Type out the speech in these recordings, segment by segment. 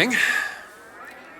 morning.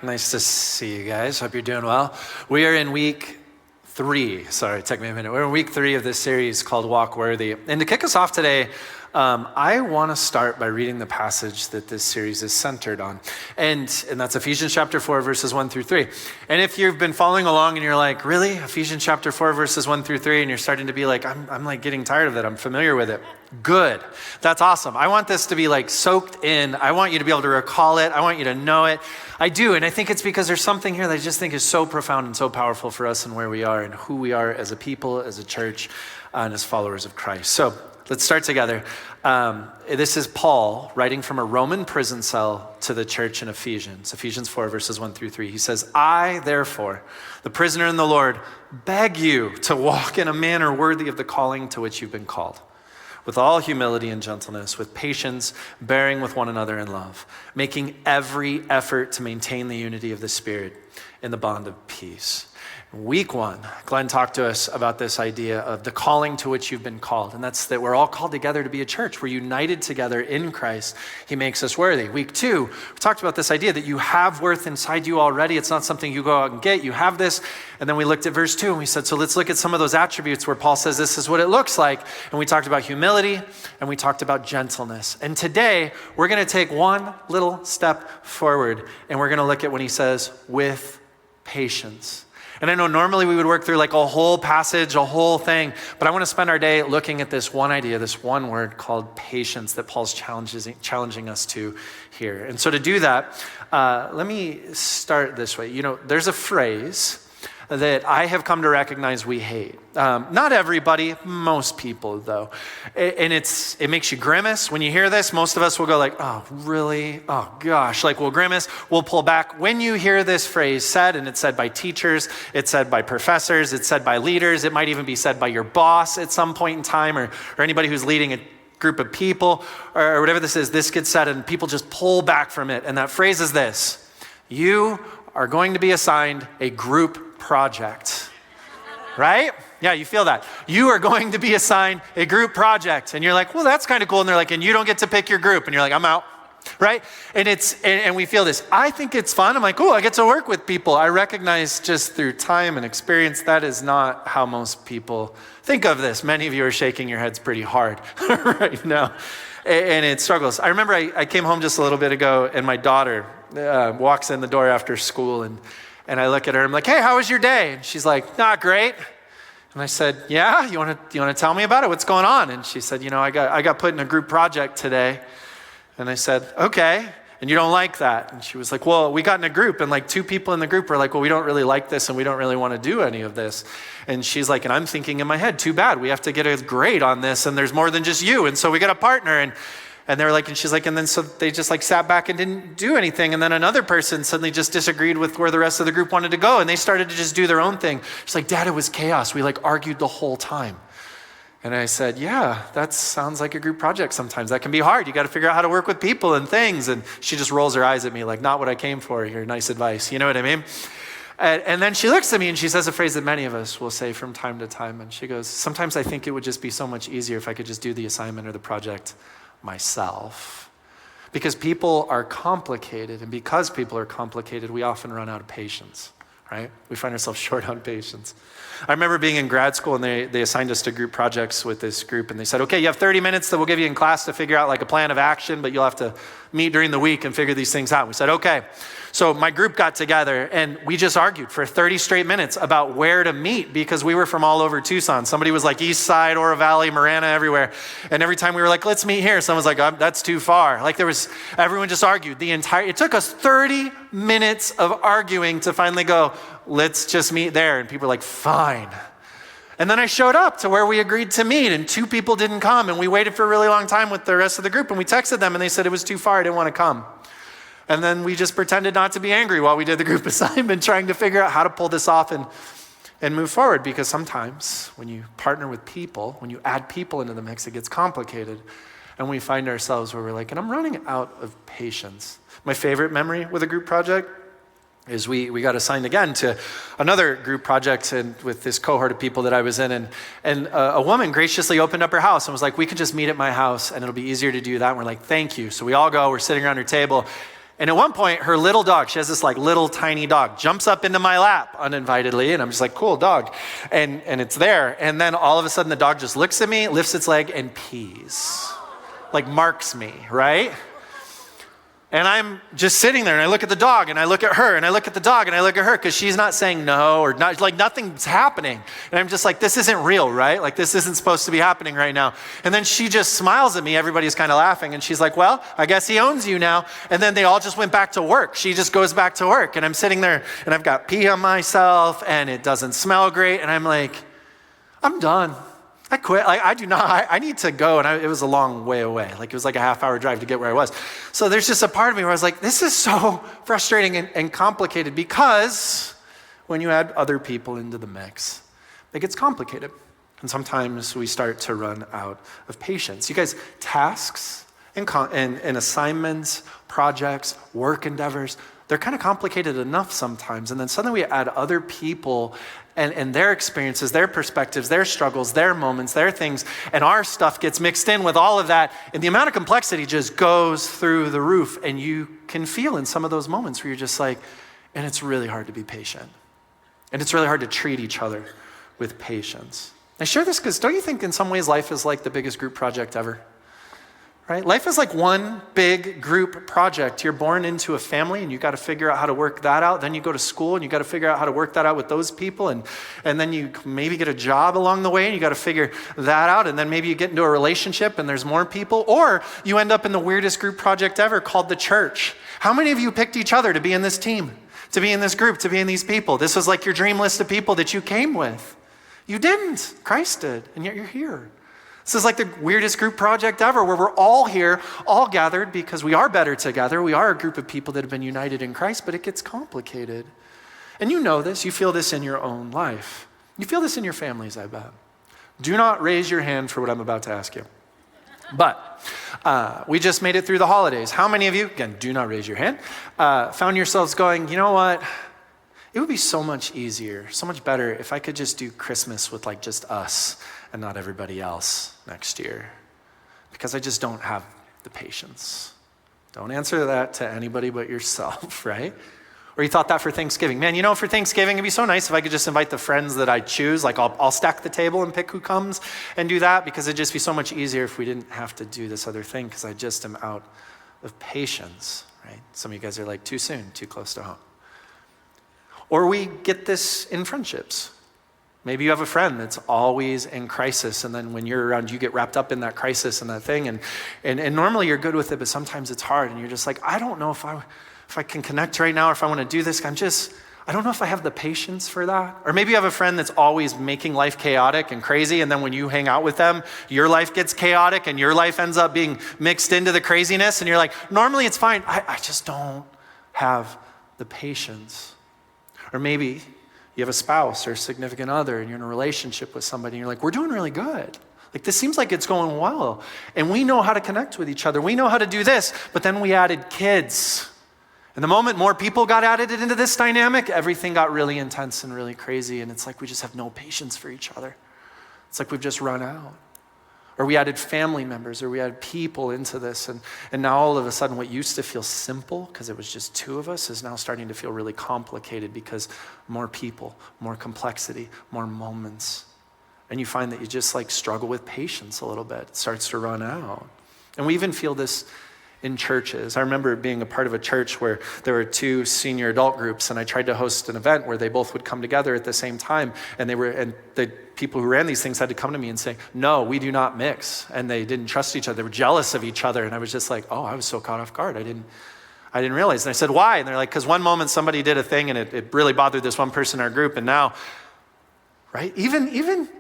Nice to see you guys. Hope you're doing well. We are in week 3. Sorry, it took me a minute. We're in week 3 of this series called Walk Worthy. And to kick us off today, I want to start by reading the passage that this series is centered on. And that's Ephesians chapter 4, verses 1 through 3. And if you've been following along and you're like, really? Ephesians chapter 4, verses 1 through 3, and you're starting to be like, I'm like getting tired of it. I'm familiar with it. Good. That's awesome. I want this to be like soaked in. I want you to be able to recall it. I want you to know it. I do. And I think it's because there's something here that I just think is so profound and so powerful for us and where we are and who we are as a people, as a church, and as followers of Christ. So let's start together. This is Paul writing from a Roman prison cell to the church in Ephesians 4, verses 1 through 3. He says, I, therefore, the prisoner in the Lord, beg you to walk in a manner worthy of the calling to which you've been called, with all humility and gentleness, with patience, bearing with one another in love, making every effort to maintain the unity of the Spirit in the bond of peace. Week 1, Glenn talked to us about this idea of the calling to which you've been called. And that's that we're all called together to be a church. We're united together in Christ. He makes us worthy. Week 2, we talked about this idea that you have worth inside you already. It's not something you go out and get. You have this. And then we looked at verse 2 and we said, so let's look at some of those attributes where Paul says this is what it looks like. And we talked about humility and we talked about gentleness. And today we're going to take one little step forward and we're going to look at when he says with patience. And I know normally we would work through like a whole passage, a whole thing, but I want to spend our day looking at this one idea, this one word called patience that Paul's challenging us to here. And so to do that, let me start this way. You know, there's a phrase that I have come to recognize we hate. Not everybody, most people though. And it makes you grimace. When you hear this, most of us will go like, oh, really? Oh gosh, like we'll grimace, we'll pull back. When you hear this phrase said, and it's said by teachers, it's said by professors, it's said by leaders, it might even be said by your boss at some point in time, or anybody who's leading a group of people, or whatever this is, this gets said and people just pull back from it. And that phrase is this: you are going to be assigned a group project, right? Yeah, you feel that. You are going to be assigned a group project. And you're like, well, that's kind of cool. And they're like, and you don't get to pick your group. And you're like, I'm out, right? And we feel this. I think it's fun. I'm like, oh, I get to work with people. I recognize just through time and experience, that is not how most people think of this. Many of you are shaking your heads pretty hard right now. And it struggles. I remember I came home just a little bit ago and my daughter walks in the door after school and I look at her, I'm like, hey, how was your day? And she's like, not great. And I said, yeah, you want to tell me about it? What's going on? And she said, you know, I got put in a group project today. And I said, okay, and you don't like that? And she was like, well, we got in a group and like 2 people in the group were like, well, we don't really like this and we don't really want to do any of this. And she's like, and I'm thinking in my head, too bad, we have to get a grade on this and there's more than just you. And so we got a partner and they were like, and she's like, and then so they just like sat back and didn't do anything. And then another person suddenly just disagreed with where the rest of the group wanted to go. And they started to just do their own thing. She's like, Dad, it was chaos. We like argued the whole time. And I said, yeah, that sounds like a group project sometimes. That can be hard. You got to figure out how to work with people and things. And she just rolls her eyes at me like, not what I came for here. Nice advice. You know what I mean? And then she looks at me and she says a phrase that many of us will say from time to time. And she goes, sometimes I think it would just be so much easier if I could just do the assignment or the project myself. Because people are complicated, and because people are complicated, we often run out of patience, right? We find ourselves short on patience. I remember being in grad school and they assigned us to group projects with this group and they said, okay, you have 30 minutes that we'll give you in class to figure out like a plan of action, but you'll have to meet during the week and figure these things out. We said, okay. So my group got together and we just argued for 30 straight minutes about where to meet because we were from all over Tucson. Somebody was like East Side, Oro Valley, Marana, everywhere. And every time we were like, let's meet here, someone was like, that's too far. Like everyone just argued it took us 30 minutes of arguing to finally go, let's just meet there. And people were like, fine. And then I showed up to where we agreed to meet and 2 people didn't come. And we waited for a really long time with the rest of the group and we texted them and they said it was too far, I didn't want to come. And then we just pretended not to be angry while we did the group assignment, trying to figure out how to pull this off and move forward. Because sometimes when you partner with people, when you add people into the mix, it gets complicated. And we find ourselves where we're like, and I'm running out of patience. My favorite memory with a group project is we got assigned again to another group project and with this cohort of people that I was in. And a woman graciously opened up her house and was like, we could just meet at my house and it'll be easier to do that. And we're like, thank you. So we all go, we're sitting around her table. And at one point, her little dog, she has this like little tiny dog, jumps up into my lap uninvitedly. And I'm just like, cool dog. And it's there. And then all of a sudden the dog just looks at me, lifts its leg and pees. Like marks me, right? And I'm just sitting there and I look at the dog and I look at her and I look at the dog and I look at her because she's not saying no or not, like nothing's happening. And I'm just like, this isn't real, right? Like this isn't supposed to be happening right now. And then she just smiles at me. Everybody's kind of laughing and she's like, well, I guess he owns you now. And then they all just went back to work. She just goes back to work and I'm sitting there and I've got pee on myself and it doesn't smell great. And I'm like, I'm done. I quit. I need to go. And it was a long way away. Like it was like a half-hour drive to get where I was. So there's just a part of me where I was like, this is so frustrating and complicated because when you add other people into the mix, it gets complicated. And sometimes we start to run out of patience. You guys, tasks and assignments, projects, work endeavors, they're kind of complicated enough sometimes. And then suddenly we add other people and their experiences, their perspectives, their struggles, their moments, their things, and our stuff gets mixed in with all of that. And the amount of complexity just goes through the roof. And you can feel in some of those moments where you're just like, and it's really hard to be patient. And it's really hard to treat each other with patience. I share this because don't you think in some ways life is like the biggest group project ever? Right? Life is like one big group project. You're born into a family and you got to figure out how to work that out. Then you go to school and you got to figure out how to work that out with those people. And then you maybe get a job along the way and you got to figure that out. And then maybe you get into a relationship and there's more people. Or you end up in the weirdest group project ever called the church. How many of you picked each other to be in this team, to be in this group, to be in these people? This was like your dream list of people that you came with. You didn't. Christ did. And yet you're here. This is like the weirdest group project ever where we're all here, all gathered because we are better together. We are a group of people that have been united in Christ, but it gets complicated. And you know this. You feel this in your own life. You feel this in your families, I bet. Do not raise your hand for what I'm about to ask you. But we just made it through the holidays. How many of you, again, do not raise your hand, found yourselves going, you know what? It would be so much easier, so much better if I could just do Christmas with like just us and not everybody else next year, because I just don't have the patience. Don't answer that to anybody but yourself, right? Or you thought that for Thanksgiving. Man, you know, for Thanksgiving, it'd be so nice if I could just invite the friends that I choose. Like I'll stack the table and pick who comes and do that, because it'd just be so much easier if we didn't have to do this other thing, because I just am out of patience, right? Some of you guys are like, too soon, too close to home. Or we get this in friendships. Maybe you have a friend that's always in crisis, and then when you're around, you get wrapped up in that crisis and that thing, and normally you're good with it, but sometimes it's hard, and you're just like, I don't know if I can connect right now, or if I want to do this. I don't know if I have the patience for that. Or maybe you have a friend that's always making life chaotic and crazy, and then when you hang out with them, your life gets chaotic, and your life ends up being mixed into the craziness, and you're like, normally it's fine. I just don't have the patience. Or maybe you have a spouse or a significant other and you're in a relationship with somebody and you're like, we're doing really good. Like this seems like it's going well. And we know how to connect with each other. We know how to do this, but then we added kids. And the moment more people got added into this dynamic, everything got really intense and really crazy. And it's like we just have no patience for each other. It's like we've just run out. Or we added family members, or we added people into this. And now all of a sudden what used to feel simple because it was just two of us is now starting to feel really complicated because more people, more complexity, more moments. And you find that you just like struggle with patience a little bit. It starts to run out. And we even feel this in churches. I remember being a part of a church where there were two senior adult groups, and I tried to host an event where they both would come together at the same time, and the people who ran these things had to come to me and say, no, we do not mix. And they didn't trust each other. They were jealous of each other. And I was just like, oh, I was so caught off guard. I didn't realize. And I said, why? And they're like, because one moment somebody did a thing and it really bothered this one person in our group, and now, right? Even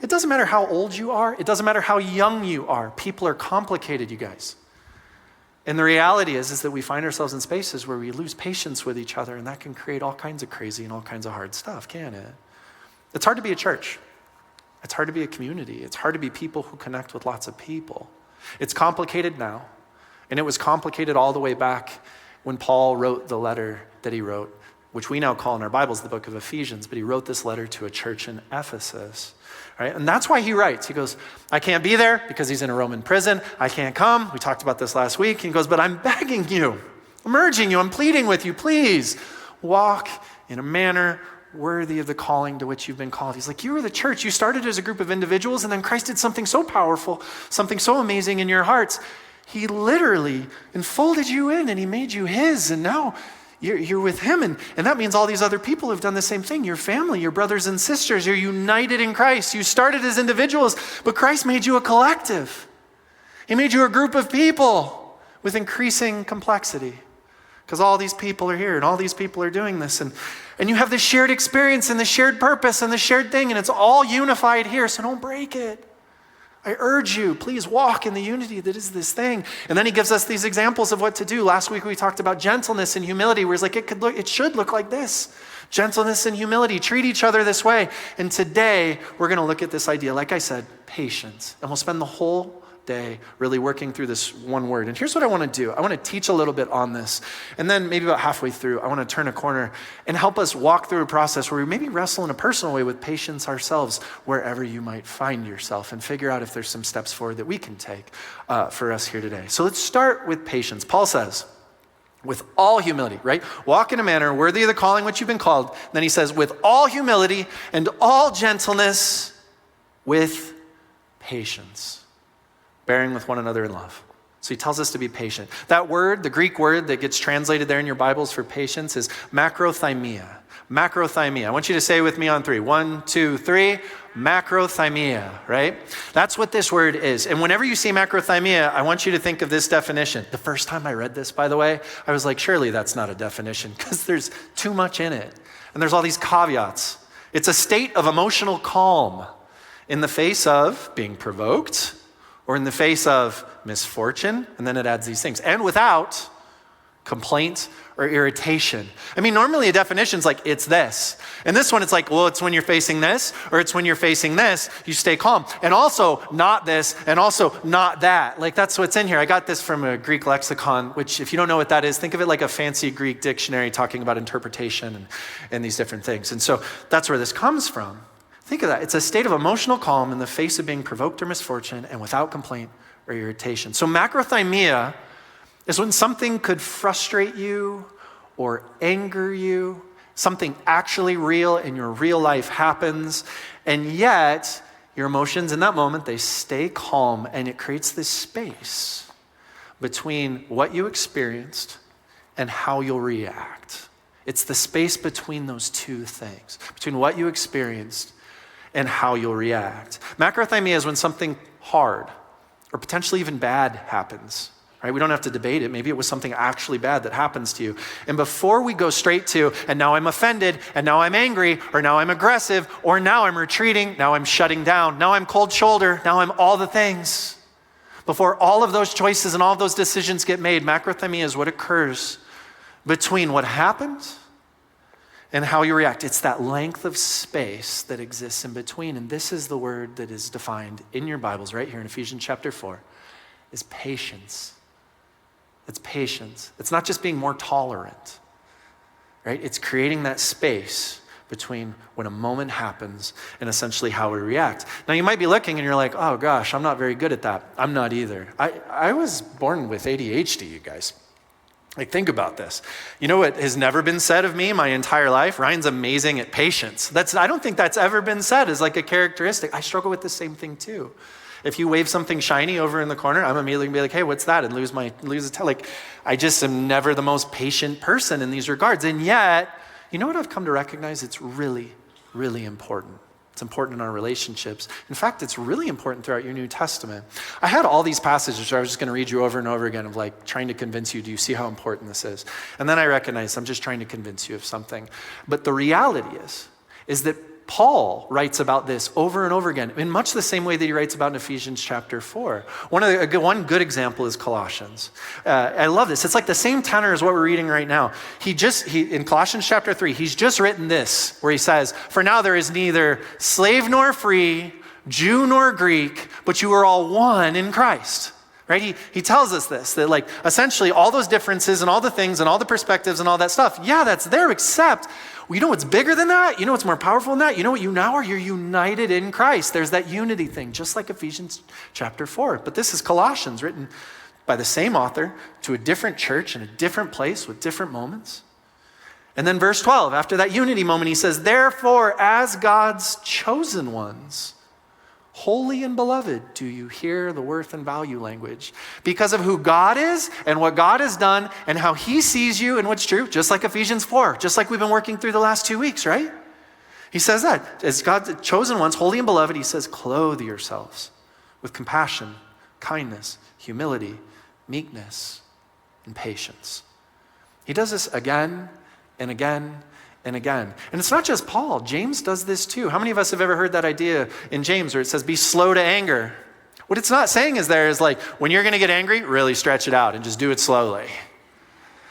it doesn't matter how old you are. It doesn't matter how young you are. People are complicated, you guys. And the reality is that we find ourselves in spaces where we lose patience with each other, and that can create all kinds of crazy and all kinds of hard stuff, can't it? It's hard to be a church. It's hard to be a community. It's hard to be people who connect with lots of people. It's complicated now, and it was complicated all the way back when Paul wrote the letter that he wrote, which we now call in our Bibles the book of Ephesians, but he wrote this letter to a church in Ephesus. Right? And that's why he writes. He goes, I can't be there because he's in a Roman prison. I can't come. We talked about this last week. He goes, but I'm begging you. I'm urging you, I'm pleading with you, please walk in a manner worthy of the calling to which you've been called. He's like, you were the church. You started as a group of individuals, and then Christ did something so powerful, something so amazing in your hearts. He literally enfolded you in, and he made you his, and now you're with him. And that means all these other people have done the same thing. Your family, your brothers and sisters, you're united in Christ. You started as individuals, but Christ made you a collective. He made you a group of people with increasing complexity. Because all these people are here and all these people are doing this. And you have this shared experience and the shared purpose and the shared thing, and it's all unified here, so don't break it. I urge you, please walk in the unity that is this thing. And then he gives us these examples of what to do. Last week we talked about gentleness and humility, where it's like it should look like this. Gentleness and humility, treat each other this way. And today we're going to look at this idea, like I said, patience. And we'll spend the whole day really working through this one word. And here's what I want to do. I want to teach a little bit on this. And then maybe about halfway through, I want to turn a corner and help us walk through a process where we maybe wrestle in a personal way with patience ourselves, wherever you might find yourself, and figure out if there's some steps forward that we can take for us here today. So let's start with patience. Paul says, with all humility, right? Walk in a manner worthy of the calling which you've been called. And then he says, with all humility and all gentleness, with patience, bearing with one another in love. So he tells us to be patient. That word, the Greek word that gets translated there in your Bibles for patience, is macrothymia. Macrothymia. I want you to say with me on 3. 1, 2, 3. Macrothymia, right? That's what this word is. And whenever you see macrothymia, I want you to think of this definition. The first time I read this, by the way, I was like, surely that's not a definition, because there's too much in it. And there's all these caveats. It's a state of emotional calm in the face of being provoked, or in the face of misfortune, and then it adds these things, and without complaint or irritation. I mean, normally a definition's like, it's this. And this one, it's like, well, it's when you're facing this, or it's when you're facing this, you stay calm. And also not this, and also not that. Like, that's what's in here. I got this from a Greek lexicon, which if you don't know what that is, think of it like a fancy Greek dictionary talking about interpretation and these different things. And so that's where this comes from. Think of that. It's a state of emotional calm in the face of being provoked or misfortune, and without complaint or irritation. So macrothymia is when something could frustrate you or anger you, something actually real in your real life happens, and yet your emotions in that moment, they stay calm, and it creates this space between what you experienced and how you'll react. It's the space between those two things, between what you experienced and how you'll react. Macrothymia is when something hard or potentially even bad happens, right? We don't have to debate it. Maybe it was something actually bad that happens to you. And before we go straight to, and now I'm offended, and now I'm angry, or now I'm aggressive, or now I'm retreating, now I'm shutting down, now I'm cold shoulder, now I'm all the things. Before all of those choices and all of those decisions get made, macrothymia is what occurs between what happened and how you react. It's that length of space that exists in between. And this is the word that is defined in your Bibles right here in Ephesians chapter 4, is patience. It's patience. It's not just being more tolerant, right? It's creating that space between when a moment happens and essentially how we react. Now you might be looking and you're like, oh gosh, I'm not very good at that. I'm not either. I was born with ADHD, you guys. Like, think about this. You know what has never been said of me my entire life? Ryan's amazing at patience. I don't think that's ever been said as like a characteristic. I struggle with the same thing too. If you wave something shiny over in the corner, I'm immediately gonna be like, hey, what's that? And lose a like, I just am never the most patient person in these regards. And yet, you know what I've come to recognize? It's really, really important. It's important in our relationships. In fact, it's really important throughout your New Testament. I had all these passages where I was just going to read you over and over again of like trying to convince you, do you see how important this is? And then I recognized I'm just trying to convince you of something. But the reality is that Paul writes about this over and over again in much the same way that he writes about in Ephesians chapter 4. One good example is Colossians. I love this. It's like the same tenor as what we're reading right now. In Colossians chapter 3, he's just written this where he says, for now there is neither slave nor free, Jew nor Greek, but you are all one in Christ. Right? He tells us this, that like essentially all those differences and all the things and all the perspectives and all that stuff, yeah, that's there, except you know what's bigger than that? You know what's more powerful than that? You know what you now are? You're united in Christ. There's that unity thing, just like Ephesians chapter 4. But this is Colossians, written by the same author to a different church in a different place with different moments. And then verse 12, after that unity moment, he says, therefore, as God's chosen ones, holy and beloved, do you hear the worth and value language? Because of who God is and what God has done and how he sees you and what's true, just like Ephesians 4, just like we've been working through the last 2 weeks, right? He says that. As God's chosen ones, holy and beloved, he says, clothe yourselves with compassion, kindness, humility, meekness, and patience. He does this again and again and again. And it's not just Paul. James does this too. How many of us have ever heard that idea in James where it says, be slow to anger? What it's not saying is like, when you're going to get angry, really stretch it out and just do it slowly.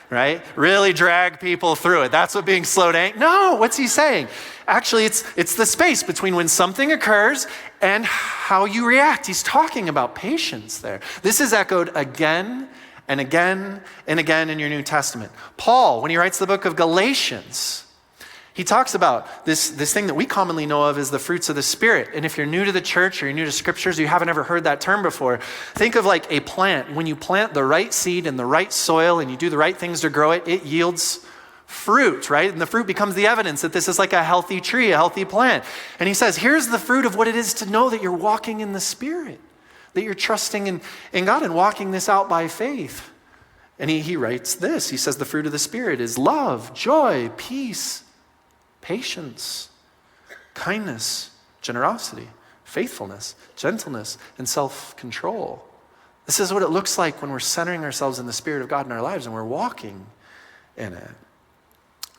Right? Really drag people through it. That's what being slow to anger. No, what's he saying? Actually, it's the space between when something occurs and how you react. He's talking about patience there. This is echoed again and again and again in your New Testament. Paul, when he writes the book of Galatians, he talks about this thing that we commonly know of as the fruits of the Spirit. And if you're new to the church or you're new to scriptures, you haven't ever heard that term before, think of like a plant. When you plant the right seed in the right soil and you do the right things to grow it, it yields fruit, right? And the fruit becomes the evidence that this is like a healthy tree, a healthy plant. And he says, here's the fruit of what it is to know that you're walking in the Spirit, that you're trusting in God and walking this out by faith. And he writes this. He says the fruit of the Spirit is love, joy, peace, patience, kindness, generosity, faithfulness, gentleness, and self-control. This is what it looks like when we're centering ourselves in the Spirit of God in our lives and we're walking in it.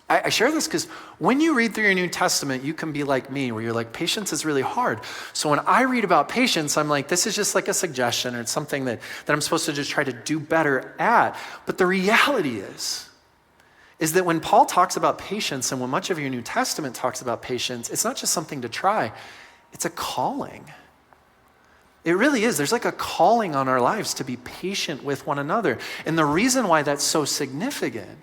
I share this because when you read through your New Testament, you can be like me, where you're like, patience is really hard. So when I read about patience, I'm like, this is just like a suggestion or it's something that I'm supposed to just try to do better at. But the reality is that when Paul talks about patience and when much of your New Testament talks about patience, it's not just something to try, it's a calling. It really is. There's like a calling on our lives to be patient with one another. And the reason why that's so significant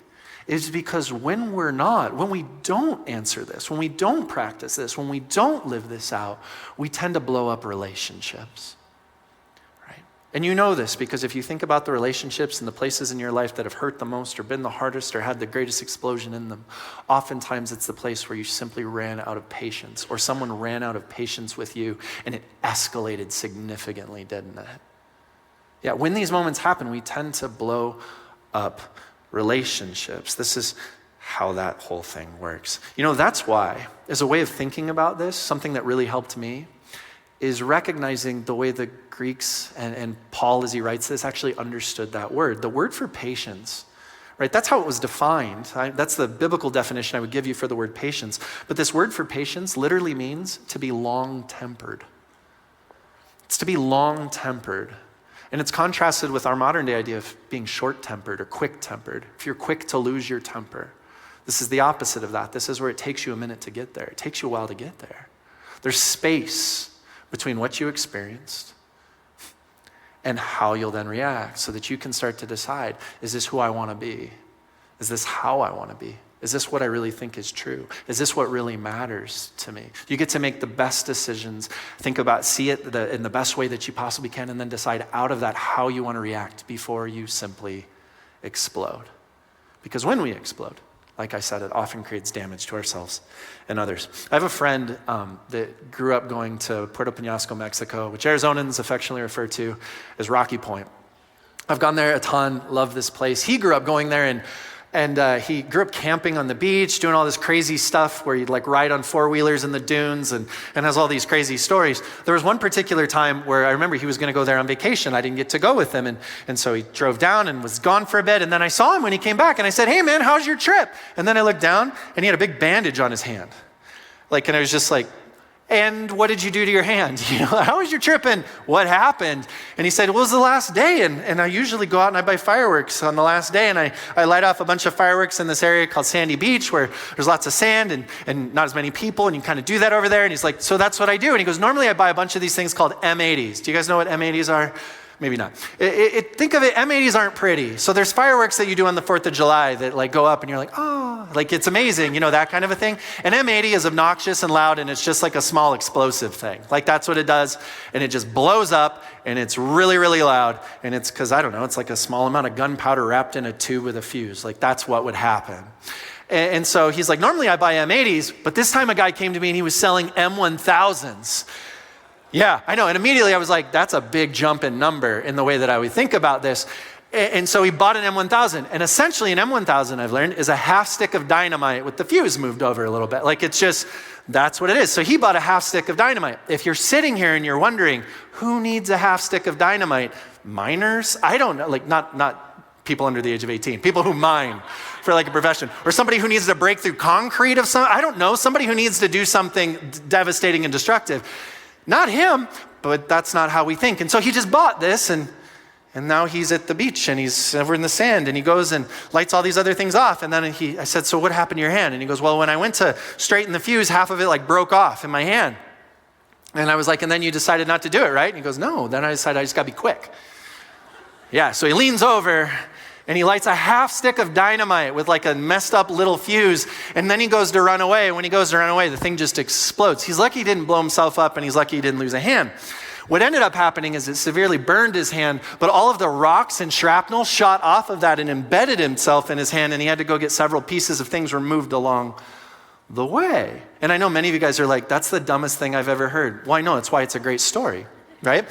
is because when we don't answer this, when we don't practice this, when we don't live this out, we tend to blow up relationships, right? And you know this because if you think about the relationships and the places in your life that have hurt the most or been the hardest or had the greatest explosion in them, oftentimes it's the place where you simply ran out of patience or someone ran out of patience with you and it escalated significantly, didn't it? Yeah, when these moments happen, we tend to blow up relationships. This is how that whole thing works. You know, that's why, as a way of thinking about this, something that really helped me is recognizing the way the Greeks and Paul, as he writes this, actually understood that word. The word for patience, right? That's how it was defined. That's the biblical definition I would give you for the word patience. But this word for patience literally means to be long-tempered. It's to be long-tempered. And it's contrasted with our modern day idea of being short-tempered or quick-tempered. If you're quick to lose your temper, this is the opposite of that. This is where it takes you a minute to get there. It takes you a while to get there. There's space between what you experienced and how you'll then react so that you can start to decide, is this who I want to be? Is this how I want to be? Is this what I really think is true? Is this what really matters to me? You get to make the best decisions, see it in the best way that you possibly can, and then decide out of that how you want to react before you simply explode. Because when we explode, like I said, it often creates damage to ourselves and others. I have a friend that grew up going to Puerto Peñasco, Mexico, which Arizonans affectionately refer to as Rocky Point. I've gone there a ton, love this place. He grew up going there and he grew up camping on the beach, doing all this crazy stuff where he'd like ride on four-wheelers in the dunes and has all these crazy stories. There was one particular time where I remember he was going to go there on vacation. I didn't get to go with him. And so he drove down and was gone for a bit. And then I saw him when he came back and I said, hey man, how's your trip? And then I looked down and he had a big bandage on his hand. And I was just like, and what did you do to your hand? You know, how was your trip and what happened? And he said, well, it was the last day. And I usually go out and I buy fireworks on the last day. And I light off a bunch of fireworks in this area called Sandy Beach where there's lots of sand and not as many people. And you kind of do that over there. And he's like, so that's what I do. And he goes, normally I buy a bunch of these things called M80s. Do you guys know what M80s are? maybe not. Think of it, M80s aren't pretty. So there's fireworks that you do on the 4th of July that like go up and you're like, oh, like it's amazing, that kind of a thing. An M80 is obnoxious and loud and it's just like a small explosive thing. Like that's what it does. And it just blows up and it's really, really loud. And it's because, I don't know, it's like a small amount of gunpowder wrapped in a tube with a fuse. Like that's what would happen. And so he's like, normally I buy M80s, but this time a guy came to me and he was selling M1000s. Yeah, I know. And immediately I was like, that's a big jump in number in the way that I would think about this. And so he bought an M1000. And essentially an M1000, I've learned, is a half stick of dynamite with the fuse moved over a little bit. Like it's just, that's what it is. So he bought a half stick of dynamite. If you're sitting here and you're wondering, who needs a half stick of dynamite? Miners? I don't know, like not people under the age of 18, people who mine for like a profession, or somebody who needs to break through concrete of some, I don't know, somebody who needs to do something devastating and destructive. Not him, but that's not how we think. And so he just bought this and now he's at the beach and he's over in the sand and he goes and lights all these other things off. And then I said, so what happened to your hand? And he goes, well, when I went to straighten the fuse, half of it like broke off in my hand. And I was like, and then you decided not to do it, right? And he goes, no, then I decided I just gotta be quick. Yeah, so he leans over and he lights a half stick of dynamite with like a messed up little fuse. And then he goes to run away. And when he goes to run away, the thing just explodes. He's lucky he didn't blow himself up and he's lucky he didn't lose a hand. What ended up happening is it severely burned his hand, but all of the rocks and shrapnel shot off of that and embedded himself in his hand. And he had to go get several pieces of things removed along the way. And I know many of you guys are like, that's the dumbest thing I've ever heard. Well, I know, it's why it's a great story, right?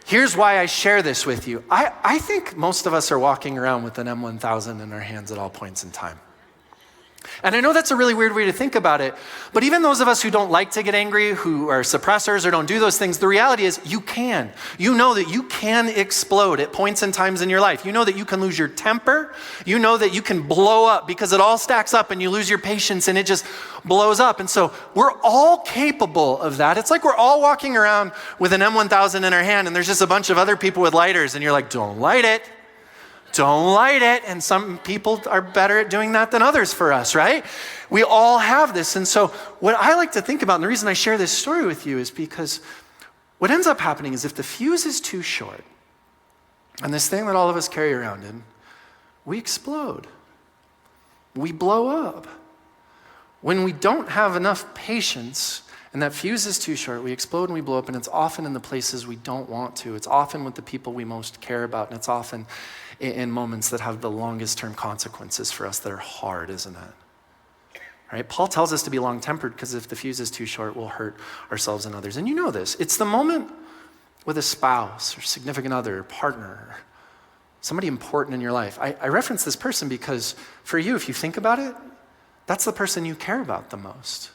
Here's why I share this with you. I think most of us are walking around with an M1000 in our hands at all points in time. And I know that's a really weird way to think about it, but even those of us who don't like to get angry, who are suppressors or don't do those things, the reality is you can. You know that you can explode at points and times in your life. You know that you can lose your temper. You know that you can blow up because it all stacks up and you lose your patience and it just blows up. And so we're all capable of that. It's like we're all walking around with an M1000 in our hand and there's just a bunch of other people with lighters and you're like, don't light it. Don't light it. And some people are better at doing that than others for us, right? We all have this. And so what I like to think about, and the reason I share this story with you is because what ends up happening is if the fuse is too short, and this thing that all of us carry around in, we explode. We blow up. When we don't have enough patience and that fuse is too short, we explode and we blow up, and it's often in the places we don't want to. It's often with the people we most care about, and it's often in moments that have the longest term consequences for us that are hard, isn't it? Right? Paul tells us to be long-tempered because if the fuse is too short, we'll hurt ourselves and others. And you know this. It's the moment with a spouse or significant other or partner, or somebody important in your life. I reference this person because for you, if you think about it, that's the person you care about the most.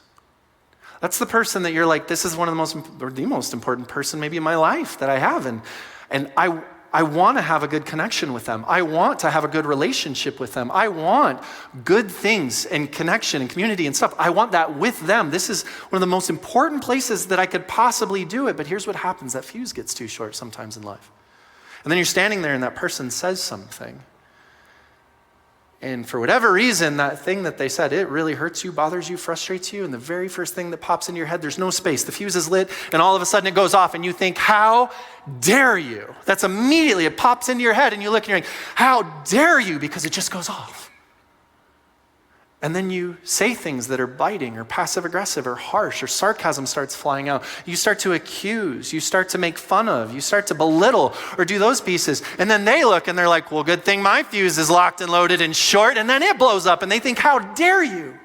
That's the person that you're like, this is one of the most, or the most important person maybe in my life that I have. And I want to have a good connection with them. I want to have a good relationship with them. I want good things and connection and community and stuff. I want that with them. This is one of the most important places that I could possibly do it. But here's what happens. That fuse gets too short sometimes in life. And then you're standing there and that person says something. And for whatever reason, that thing that they said, it really hurts you, bothers you, frustrates you. And the very first thing that pops into your head, there's no space. The fuse is lit and all of a sudden it goes off and you think, how dare you? That's immediately, it pops into your head and you look and you're like, how dare you? Because it just goes off. And then you say things that are biting or passive aggressive or harsh, or sarcasm starts flying out. You start to accuse, you start to make fun of, you start to belittle or do those pieces. And then they look and they're like, well, good thing my fuse is locked and loaded and short. And then it blows up and they think, how dare you?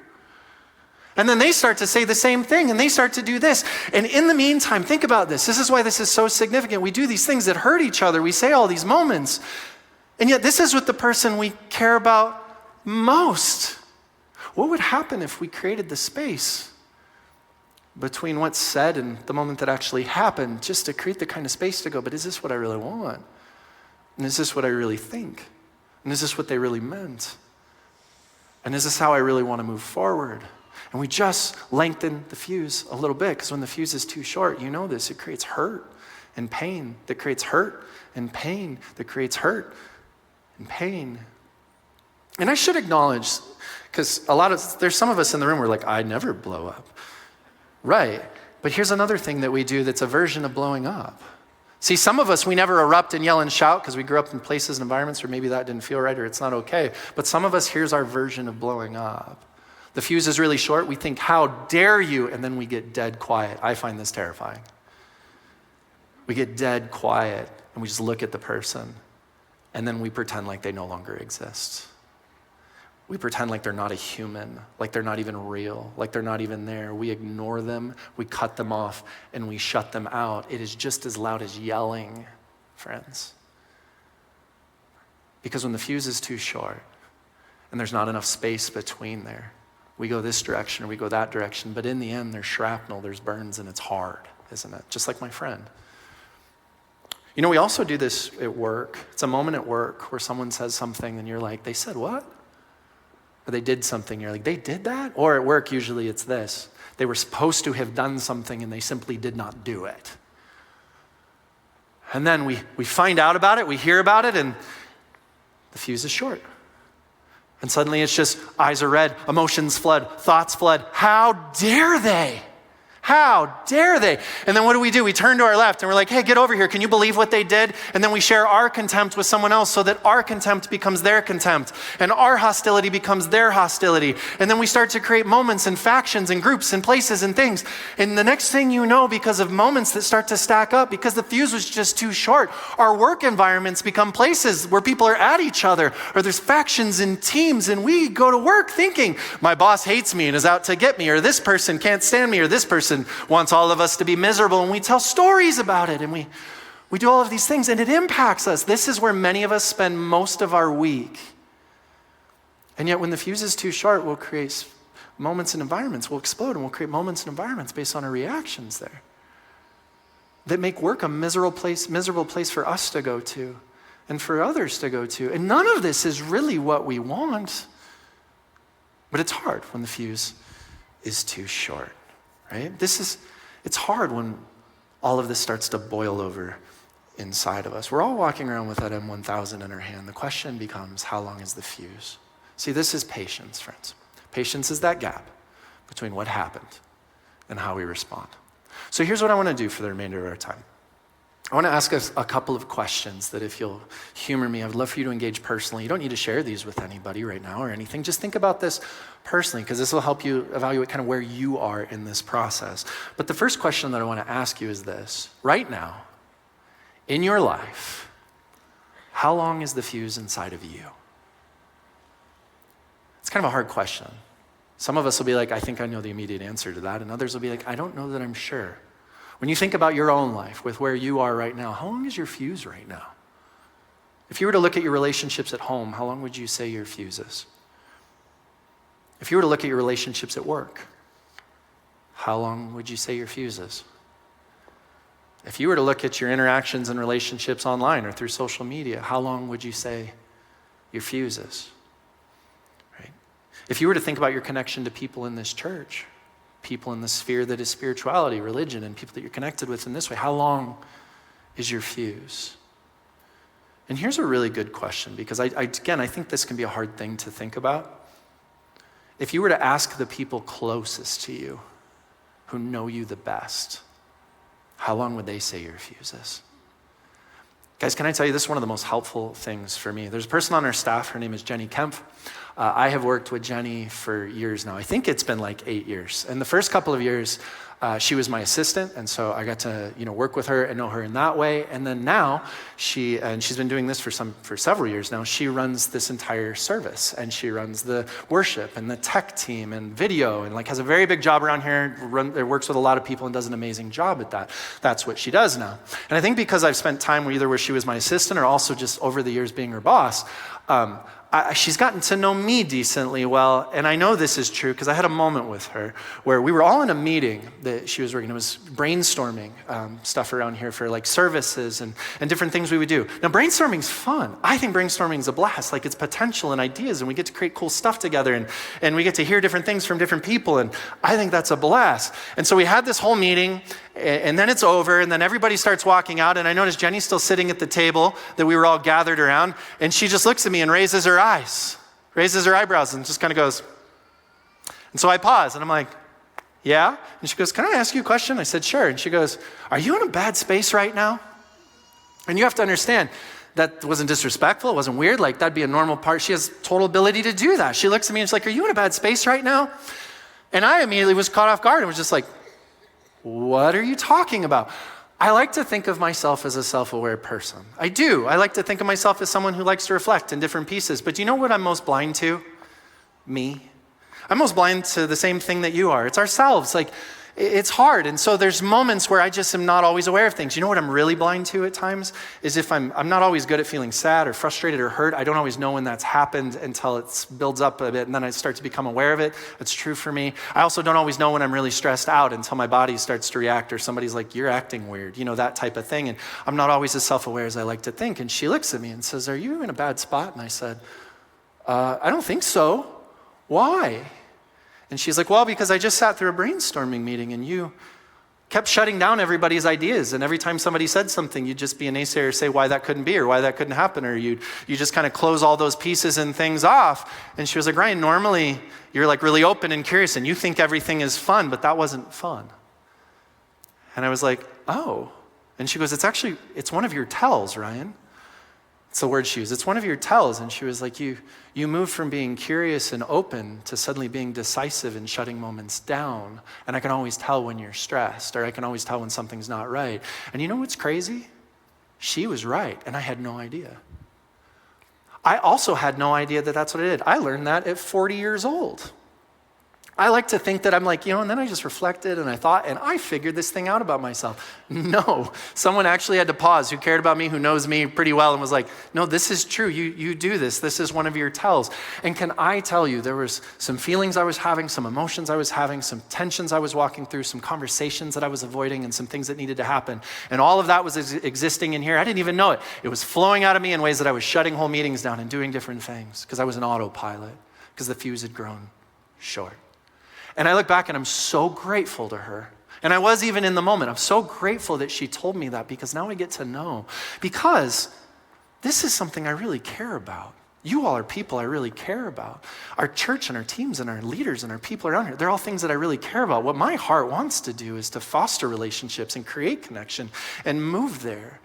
And then they start to say the same thing and they start to do this. And in the meantime, think about this. This is why this is so significant. We do these things that hurt each other. We say all these moments. And yet this is with the person we care about most. What would happen if we created the space between what's said and the moment that actually happened, just to create the kind of space to go, but is this what I really want? And is this what I really think? And is this what they really meant? And is this how I really want to move forward? And we just lengthen the fuse a little bit, because when the fuse is too short, you know this, it creates hurt and pain that creates hurt and pain that creates hurt and pain. And I should acknowledge, because there's some of us in the room who are like, I never blow up. Right. But here's another thing that we do that's a version of blowing up. See, some of us, we never erupt and yell and shout because we grew up in places and environments where maybe that didn't feel right or it's not okay. But some of us, here's our version of blowing up. The fuse is really short. We think, how dare you? And then we get dead quiet. I find this terrifying. We get dead quiet and we just look at the person and then we pretend like they no longer exist. We pretend like they're not a human, like they're not even real, like they're not even there. We ignore them, we cut them off, and we shut them out. It is just as loud as yelling, friends. Because when the fuse is too short and there's not enough space between there, we go this direction or we go that direction, but in the end, there's shrapnel, there's burns, and it's hard, isn't it? Just like my friend. You know, we also do this at work. It's a moment at work where someone says something and you're like, they said what? Or they did something, you're like, they did that? Or at work, usually it's this. They were supposed to have done something and they simply did not do it. And then we find out about it, we hear about it, and the fuse is short. And suddenly it's just eyes are red, emotions flood, thoughts flood. How dare they? How dare they? And then what do? We turn to our left and we're like, hey, get over here. Can you believe what they did? And then we share our contempt with someone else so that our contempt becomes their contempt and our hostility becomes their hostility. And then we start to create moments and factions and groups and places and things. And the next thing you know, because of moments that start to stack up, because the fuse was just too short, our work environments become places where people are at each other, or there's factions and teams, and we go to work thinking, my boss hates me and is out to get me, or this person can't stand me, or this person wants all of us to be miserable, and we tell stories about it, and we do all of these things, and it impacts us. This is where many of us spend most of our week. And yet when the fuse is too short, we'll create moments and environments, we'll explode, and we'll create moments and environments based on our reactions there that make work a miserable place for us to go to and for others to go to. And none of this is really what we want, but it's hard when the fuse is too short. Right? It's hard when all of this starts to boil over inside of us. We're all walking around with that M1000 in our hand. The question becomes, how long is the fuse? See, this is patience, friends. Patience is that gap between what happened and how we respond. So here's what I want to do for the remainder of our time. I want to ask us a couple of questions that, if you'll humor me, I would love for you to engage personally. You don't need to share these with anybody right now or anything. Just think about this personally, because this will help you evaluate kind of where you are in this process. But the first question that I want to ask you is this. Right now, in your life, how long is the fuse inside of you? It's kind of a hard question. Some of us will be like, I think I know the immediate answer to that. And others will be like, I don't know that I'm sure. When you think about your own life with where you are right now, how long is your fuse right now? If you were to look at your relationships at home, how long would you say your fuse is? If you were to look at your relationships at work, how long would you say your fuse is? If you were to look at your interactions and relationships online or through social media, how long would you say your fuse is? Right? If you were to think about your connection to people in this church, people in the sphere that is spirituality, religion, and people that you're connected with in this way, how long is your fuse? And here's a really good question, because I think this can be a hard thing to think about. If you were to ask the people closest to you, who know you the best, how long would they say your fuse is? Guys, can I tell you, this is one of the most helpful things for me. There's a person on our staff, her name is Jenny Kempf. I have worked with Jenny for years now. I think it's been like 8 years. And the first couple of years, she was my assistant, and so I got to work with her and know her in that way. And then now, she's been doing this for several years now. She runs this entire service, and she runs the worship and the tech team and video, and has a very big job around here. Works with a lot of people and does an amazing job at that. That's what she does now. And I think because I've spent time either where she was my assistant or also just over the years being her boss, she's gotten to know me decently well, and I know this is true because I had a moment with her where we were all in a meeting that she was working. It was brainstorming stuff around here for services and different things we would do. Now, brainstorming's fun. I think brainstorming's a blast. It's potential and ideas, and we get to create cool stuff together, and we get to hear different things from different people, and I think that's a blast. And so we had this whole meeting, and then it's over, and then everybody starts walking out, and I noticed Jenny's still sitting at the table that we were all gathered around, and she just looks at me and raises her eyebrows, and just kind of goes. And so I pause, and I'm like, yeah? And she goes, can I ask you a question? I said, sure. And she goes, are you in a bad space right now? And you have to understand, that wasn't disrespectful, it wasn't weird, like that'd be a normal part. She has total ability to do that. She looks at me and she's like, are you in a bad space right now? And I immediately was caught off guard and was just like, what are you talking about? I like to think of myself as a self-aware person. I do. I like to think of myself as someone who likes to reflect in different pieces. But do you know what I'm most blind to? Me. I'm most blind to the same thing that you are. It's ourselves. Like, it's hard. And so there's moments where I just am not always aware of things. You know what I'm really blind to at times? Is if I'm not always good at feeling sad or frustrated or hurt. I don't always know when that's happened until it builds up a bit and then I start to become aware of it. It's true for me. I also don't always know when I'm really stressed out until my body starts to react or somebody's like, you're acting weird, that type of thing. And I'm not always as self-aware as I like to think. And she looks at me and says, are you in a bad spot? And I said, I don't think so. Why? And she's like, well, because I just sat through a brainstorming meeting and you kept shutting down everybody's ideas. And every time somebody said something, you'd just be a naysayer, say why that couldn't be or why that couldn't happen. Or you just kind of close all those pieces and things off. And she was like, Ryan, normally you're like really open and curious and you think everything is fun, but that wasn't fun. And I was like, oh. And she goes, it's one of your tells, Ryan. It's the word she used. It's one of your tells. And she was like, you moved from being curious and open to suddenly being decisive and shutting moments down. And I can always tell when you're stressed, or I can always tell when something's not right. And you know what's crazy? She was right, and I had no idea. I also had no idea that that's what I did. I learned that at 40 years old. I like to think that I'm like, and then I just reflected and I thought, and I figured this thing out about myself. No, someone actually had to pause who cared about me, who knows me pretty well and was like, no, this is true. You do this. This is one of your tells. And can I tell you, there was some feelings I was having, some emotions I was having, some tensions I was walking through, some conversations that I was avoiding and some things that needed to happen. And all of that was existing in here. I didn't even know it. It was flowing out of me in ways that I was shutting whole meetings down and doing different things because I was an autopilot, because the fuse had grown short. And I look back and I'm so grateful to her. And I was even in the moment. I'm so grateful that she told me that because now I get to know. Because this is something I really care about. You all are people I really care about. Our church and our teams and our leaders and our people around here, they're all things that I really care about. What my heart wants to do is to foster relationships and create connection and move there.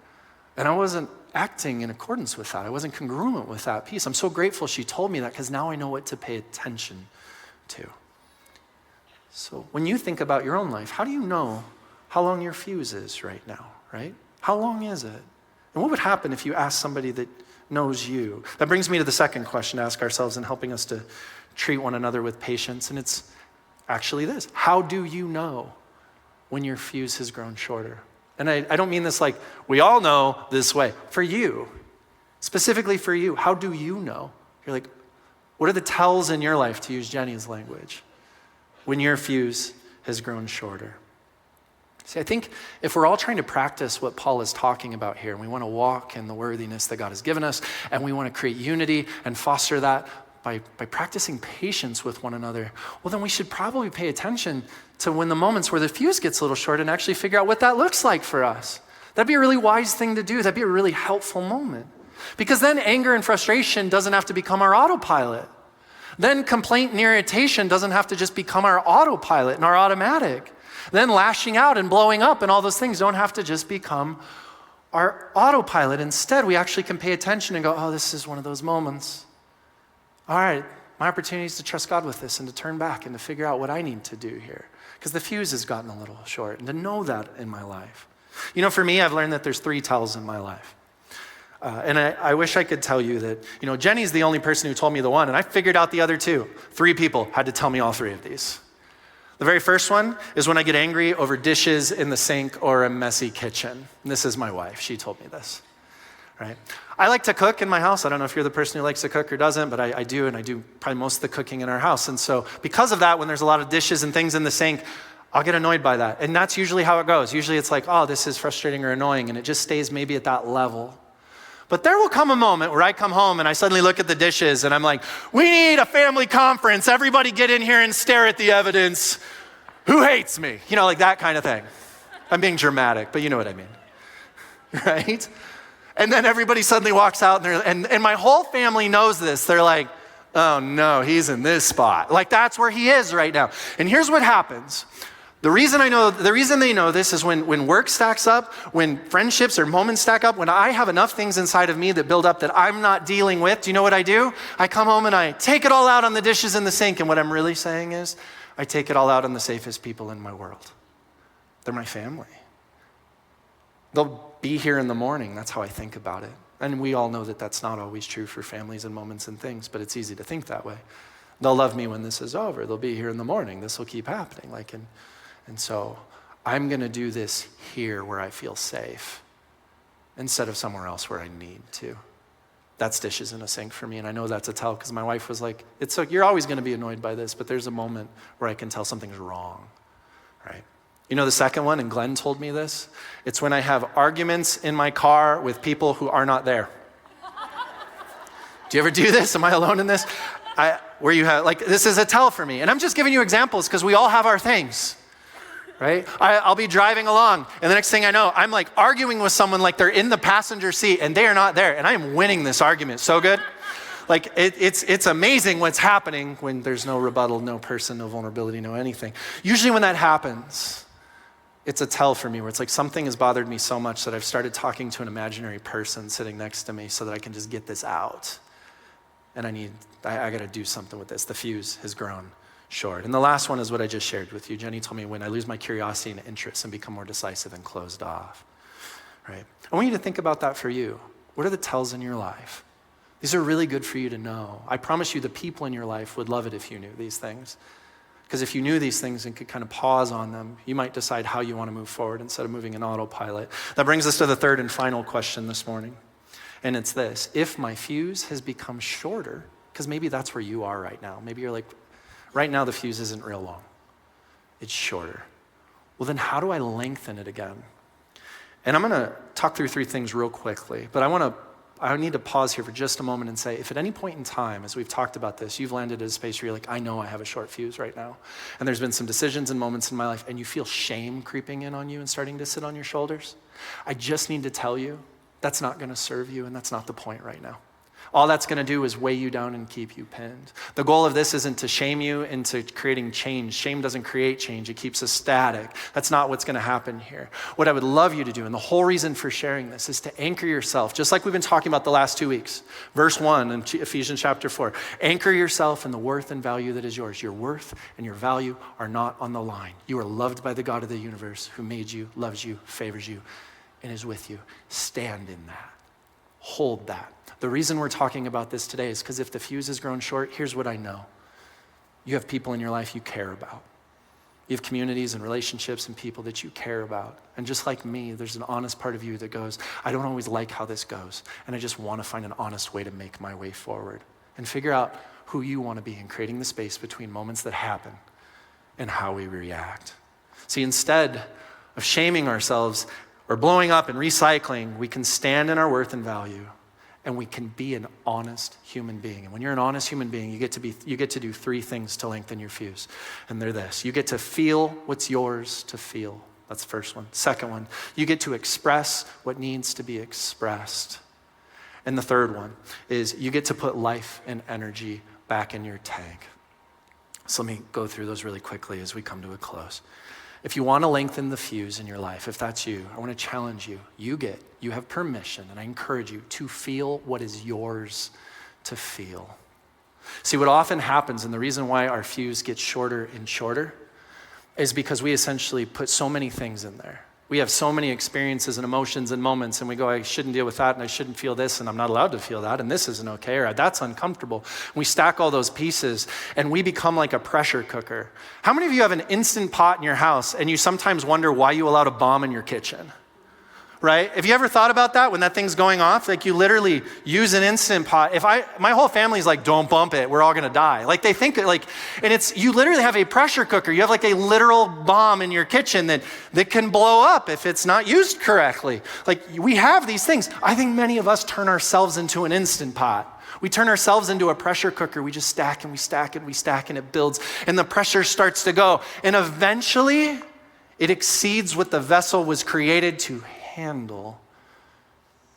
And I wasn't acting in accordance with that. I wasn't congruent with that piece. I'm so grateful she told me that because now I know what to pay attention to. So when you think about your own life, how do you know how long your fuse is right now, right? How long is it? And what would happen if you asked somebody that knows you? That brings me to the second question to ask ourselves in helping us to treat one another with patience. And it's actually this: how do you know when your fuse has grown shorter? And I don't mean this like we all know this way. For you, specifically for you, how do you know? You're like, what are the tells in your life, to use Jenny's language, when your fuse has grown shorter? See, I think if we're all trying to practice what Paul is talking about here, and we want to walk in the worthiness that God has given us, and we want to create unity and foster that by practicing patience with one another, well, then we should probably pay attention to when the moments where the fuse gets a little short and actually figure out what that looks like for us. That'd be a really wise thing to do. That'd be a really helpful moment. Because then anger and frustration doesn't have to become our autopilot. Then complaint and irritation doesn't have to just become our autopilot and our automatic. Then lashing out and blowing up and all those things don't have to just become our autopilot. Instead, we actually can pay attention and go, oh, this is one of those moments. All right, my opportunity is to trust God with this and to turn back and to figure out what I need to do here. Because the fuse has gotten a little short, and to know that in my life. For me, I've learned that there's 3 tells in my life. And I wish I could tell you that, Jenny's the only person who told me the one, and I figured out the other 2. 3 people had to tell me all 3 of these. The very first one is when I get angry over dishes in the sink or a messy kitchen. And this is my wife. She told me this, right? I like to cook in my house. I don't know if you're the person who likes to cook or doesn't, but I do, and I do probably most of the cooking in our house. And so because of that, when there's a lot of dishes and things in the sink, I'll get annoyed by that. And that's usually how it goes. Usually it's like, oh, this is frustrating or annoying, and it just stays maybe at that level. But there will come a moment where I come home and I suddenly look at the dishes and I'm like, we need a family conference. Everybody get in here and stare at the evidence. Who hates me? Like that kind of thing. I'm being dramatic, but you know what I mean, right? And then everybody suddenly walks out and my whole family knows this. They're like, oh no, he's in this spot. Like that's where he is right now. And here's what happens. The reason they know this is when work stacks up, when friendships or moments stack up, when I have enough things inside of me that build up that I'm not dealing with, do you know what I do? I come home and I take it all out on the dishes in the sink. And what I'm really saying is, I take it all out on the safest people in my world. They're my family. They'll be here in the morning. That's how I think about it. And we all know that that's not always true for families and moments and things, but it's easy to think that way. They'll love me when this is over. They'll be here in the morning. This will keep happening. And so I'm going to do this here where I feel safe instead of somewhere else where I need to. That's dishes in a sink for me. And I know that's a tell because my wife was like, you're always going to be annoyed by this, but there's a moment where I can tell something's wrong, right? You know the second one, and Glenn told me this? It's when I have arguments in my car with people who are not there. Do you ever do this? Am I alone in this? Where you have, this is a tell for me. And I'm just giving you examples because we all have our things. Right? I'll be driving along, and the next thing I know, I'm arguing with someone like they're in the passenger seat, and they are not there, and I am winning this argument so good. It's amazing what's happening when there's no rebuttal, no person, no vulnerability, no anything. Usually when that happens, it's a tell for me where it's something has bothered me so much that I've started talking to an imaginary person sitting next to me so that I can just get this out. And I got to do something with this. The fuse has grown short. And the last one is what I just shared with you. Jenny told me when I lose my curiosity and interest and become more decisive and closed off, right? I want you to think about that for you. What are the tells in your life? These are really good for you to know. I promise you the people in your life would love it if you knew these things. Because if you knew these things and could kind of pause on them, you might decide how you want to move forward instead of moving in autopilot. That brings us to the third and final question this morning. And it's this: if my fuse has become shorter, because maybe that's where you are right now. Maybe you're like, right now the fuse isn't real long. It's shorter. Well, then how do I lengthen it again? And I'm going to talk through three things real quickly, but I need to pause here for just a moment and say, if at any point in time, as we've talked about this, you've landed at a space where you're like, I know I have a short fuse right now, and there's been some decisions and moments in my life, and you feel shame creeping in on you and starting to sit on your shoulders, I just need to tell you, that's not going to serve you, and that's not the point right now. All that's going to do is weigh you down and keep you pinned. The goal of this isn't to shame you into creating change. Shame doesn't create change. It keeps us static. That's not what's going to happen here. What I would love you to do, and the whole reason for sharing this, is to anchor yourself, just like we've been talking about the last 2 weeks. Verse 1 in Ephesians chapter 4. Anchor yourself in the worth and value that is yours. Your worth and your value are not on the line. You are loved by the God of the universe who made you, loves you, favors you, and is with you. Stand in that. Hold that. The reason we're talking about this today is because if the fuse has grown short, here's what I know. You have people in your life you care about. You have communities and relationships and people that you care about. And just like me, there's an honest part of you that goes, I don't always like how this goes, and I just want to find an honest way to make my way forward and figure out who you want to be in creating the space between moments that happen and how we react. See, instead of shaming ourselves or blowing up and recycling, we can stand in our worth and value, and we can be an honest human being. And when you're an honest human being, you get to do three things to lengthen your fuse. And they're this: you get to feel what's yours to feel. That's the first one. Second one, you get to express what needs to be expressed. And the third one is you get to put life and energy back in your tank. So let me go through those really quickly as we come to a close. If you want to lengthen the fuse in your life, if that's you, I want to challenge you. You have permission, and I encourage you to feel what is yours to feel. See, what often happens, and the reason why our fuse gets shorter and shorter, is because we essentially put so many things in there. We have so many experiences and emotions and moments, and we go, I shouldn't deal with that, and I shouldn't feel this, and I'm not allowed to feel that, and this isn't okay, or that's uncomfortable. We stack all those pieces, and we become like a pressure cooker. How many of you have an Instant Pot in your house, and you sometimes wonder why you allowed a bomb in your kitchen? Right? Have you ever thought about that when that thing's going off? Like, you literally use an Instant Pot. My whole family's like, don't bump it, we're all gonna die. Like, they think and you literally have a pressure cooker. You have like a literal bomb in your kitchen that can blow up if it's not used correctly. Like, we have these things. I think many of us turn ourselves into an Instant Pot. We turn ourselves into a pressure cooker. We just stack and we stack and we stack, and it builds, and the pressure starts to go. And eventually it exceeds what the vessel was created to handle,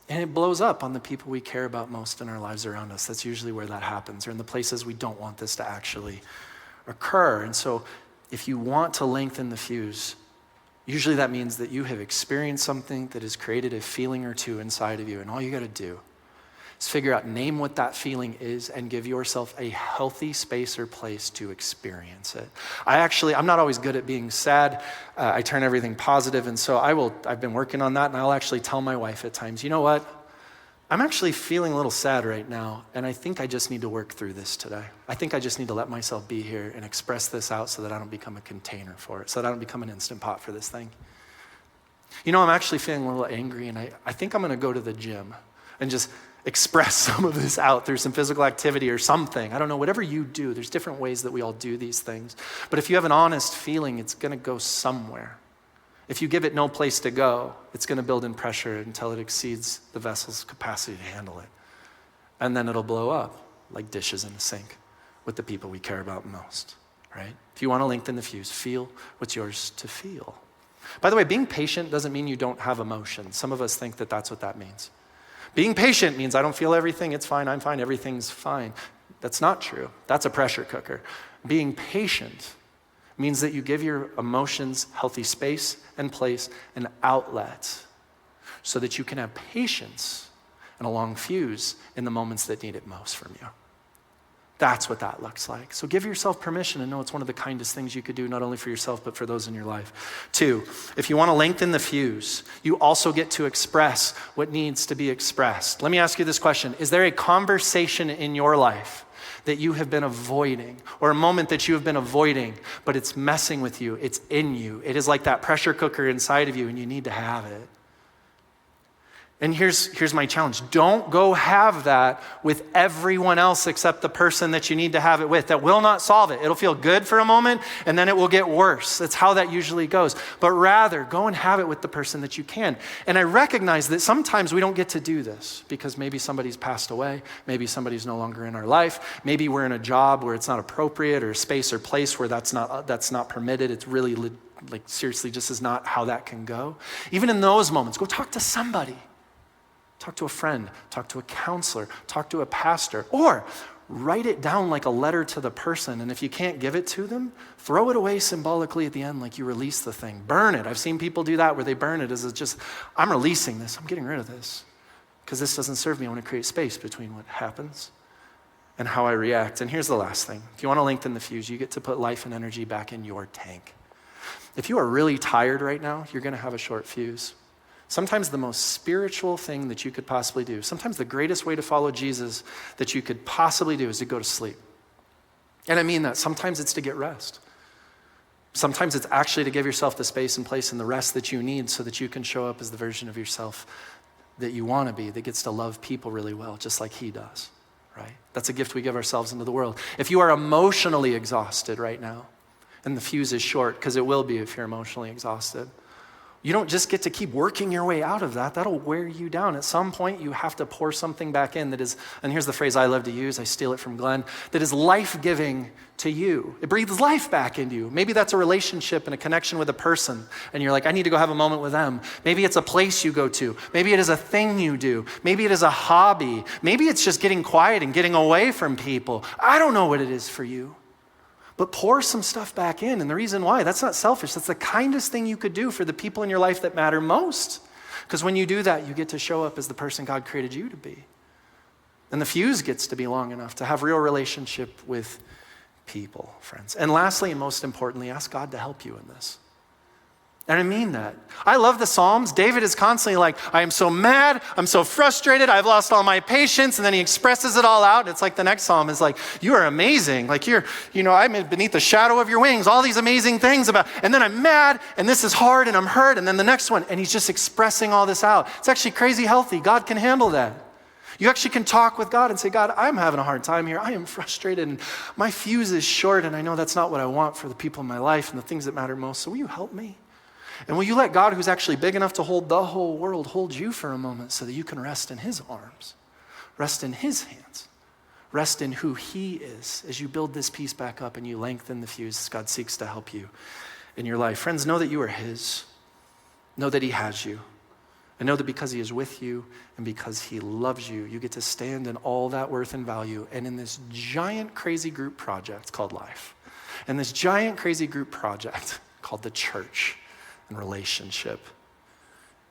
and it blows up on the people we care about most in our lives around us. That's usually where that happens, or in the places we don't want this to actually occur. And so if you want to lengthen the fuse, usually that means that you have experienced something that has created a feeling or two inside of you, and all you got to do is figure out, name what that feeling is, and give yourself a healthy space or place to experience it. I'm not always good at being sad. I turn everything positive, and so I've been working on that, and I'll actually tell my wife at times, you know what? I'm actually feeling a little sad right now, and I think I just need to work through this today. I think I just need to let myself be here and express this out so that I don't become a container for it, so that I don't become an Instant Pot for this thing. You know, I'm actually feeling a little angry, and I think I'm gonna go to the gym and just express some of this out through some physical activity or something. I don't know, whatever you do, there's different ways that we all do these things. But if you have an honest feeling, it's gonna go somewhere. If you give it no place to go, it's gonna build in pressure until it exceeds the vessel's capacity to handle it. And then it'll blow up like dishes in a sink with the people we care about most, right? If you wanna lengthen the fuse, feel what's yours to feel. By the way, being patient doesn't mean you don't have emotions. Some of us think that that's what that means. Being patient means I don't feel everything, it's fine, I'm fine, everything's fine. That's not true. That's a pressure cooker. Being patient means that you give your emotions healthy space and place and outlet so that you can have patience and a long fuse in the moments that need it most from you. That's what that looks like. So give yourself permission and know it's one of the kindest things you could do, not only for yourself, but for those in your life. 2, if you want to lengthen the fuse, you also get to express what needs to be expressed. Let me ask you this question. Is there a conversation in your life that you have been avoiding, or a moment that you have been avoiding, but it's messing with you, it's in you? It is like that pressure cooker inside of you, and you need to have it. And here's my challenge. Don't go have that with everyone else except the person that you need to have it with. That will not solve it. It'll feel good for a moment, and then it will get worse. That's how that usually goes. But rather, go and have it with the person that you can. And I recognize that sometimes we don't get to do this because maybe somebody's passed away, maybe somebody's no longer in our life, maybe we're in a job where it's not appropriate, or a space or place where that's not permitted. It's really, like, seriously, just is not how that can go. Even in those moments, go talk to somebody. Talk to a friend, talk to a counselor, talk to a pastor, or write it down like a letter to the person. And if you can't give it to them, throw it away symbolically at the end like you release the thing. Burn it. I've seen people do that where they burn it as just, I'm releasing this. I'm getting rid of this because this doesn't serve me. I want to create space between what happens and how I react. And here's the last thing. If you want to lengthen the fuse, you get to put life and energy back in your tank. If you are really tired right now, you're going to have a short fuse. Sometimes the most spiritual thing that you could possibly do, sometimes the greatest way to follow Jesus that you could possibly do is to go to sleep. And I mean that. Sometimes it's to get rest. Sometimes it's actually to give yourself the space and place and the rest that you need so that you can show up as the version of yourself that you want to be, that gets to love people really well, just like he does, right? That's a gift we give ourselves into the world. If you are emotionally exhausted right now, and the fuse is short, because it will be if you're emotionally exhausted, you don't just get to keep working your way out of that. That'll wear you down. At some point, you have to pour something back in that is, and here's the phrase I love to use, I steal it from Glenn, that is life-giving to you. It breathes life back into you. Maybe that's a relationship and a connection with a person, and you're like, I need to go have a moment with them. Maybe it's a place you go to. Maybe it is a thing you do. Maybe it is a hobby. Maybe it's just getting quiet and getting away from people. I don't know what it is for you. But pour some stuff back in. And the reason why, that's not selfish. That's the kindest thing you could do for the people in your life that matter most. Because when you do that, you get to show up as the person God created you to be. And the fuse gets to be long enough to have real relationship with people, friends. And lastly, and most importantly, ask God to help you in this. And I mean that. I love the Psalms. David is constantly like, I am so mad, I'm so frustrated, I've lost all my patience, and then he expresses it all out. It's like the next Psalm is like, you are amazing. Like I'm beneath the shadow of your wings, all these amazing things about, and then I'm mad, and this is hard, and I'm hurt, and then the next one, and he's just expressing all this out. It's actually crazy healthy. God can handle that. You actually can talk with God and say, God, I'm having a hard time here. I am frustrated, and my fuse is short, and I know that's not what I want for the people in my life and the things that matter most, so will you help me? And will you let God, who's actually big enough to hold the whole world, hold you for a moment so that you can rest in his arms, rest in his hands, rest in who he is as you build this piece back up and you lengthen the fuse. God seeks to help you in your life. Friends, know that you are his. Know that he has you. And know that because he is with you and because he loves you, you get to stand in all that worth and value and in this giant, crazy group project called life. And this giant crazy group project called the church and relationship,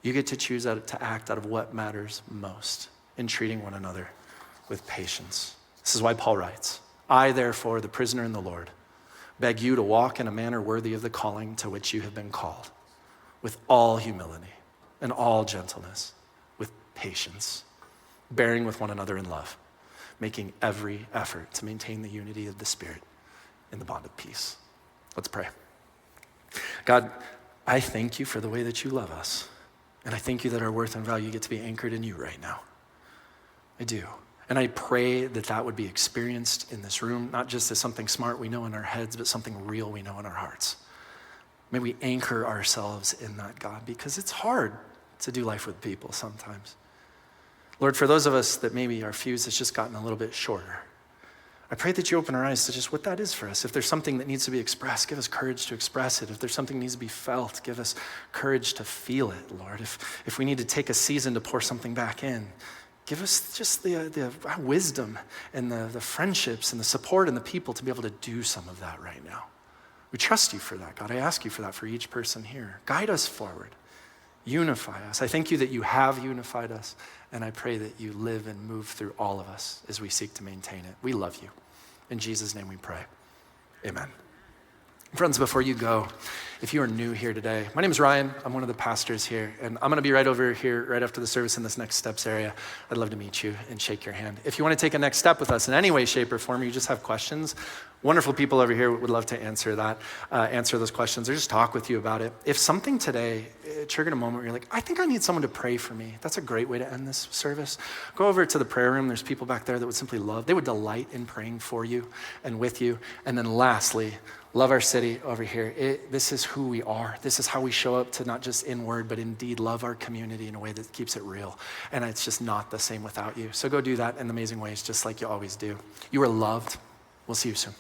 you get to choose to act out of what matters most in treating one another with patience. This is why Paul writes, I, therefore, the prisoner in the Lord, beg you to walk in a manner worthy of the calling to which you have been called, with all humility and all gentleness, with patience, bearing with one another in love, making every effort to maintain the unity of the Spirit in the bond of peace. Let's pray. God, I thank you for the way that you love us. And I thank you that our worth and value get to be anchored in you right now. I do. And I pray that that would be experienced in this room, not just as something smart we know in our heads, but something real we know in our hearts. May we anchor ourselves in that, God, because it's hard to do life with people sometimes. Lord, for those of us that maybe our fuse has just gotten a little bit shorter, I pray that you open our eyes to just what that is for us. If there's something that needs to be expressed, give us courage to express it. If there's something that needs to be felt, give us courage to feel it, Lord. If we need to take a season to pour something back in, give us just the wisdom and the friendships and the support and the people to be able to do some of that right now. We trust you for that, God. I ask you for that for each person here. Guide us forward. Unify us. I thank you that you have unified us, and I pray that you live and move through all of us as we seek to maintain it. We love you. In Jesus' name we pray. Amen. Friends, before you go, if you are new here today, my name is Ryan. I'm one of the pastors here, and I'm going to be right over here right after the service in this next steps area. I'd love to meet you and shake your hand. If you want to take a next step with us in any way, shape, or form, you just have questions, wonderful people over here would love to answer those questions, or just talk with you about it. If something today triggered a moment where you're like, I think I need someone to pray for me, that's a great way to end this service. Go over to the prayer room. There's people back there that would simply they would delight in praying for you and with you. And then lastly, love our city over here. This is who we are. This is how we show up to not just in word, but indeed love our community in a way that keeps it real. And it's just not the same without you. So go do that in amazing ways, just like you always do. You are loved. We'll see you soon.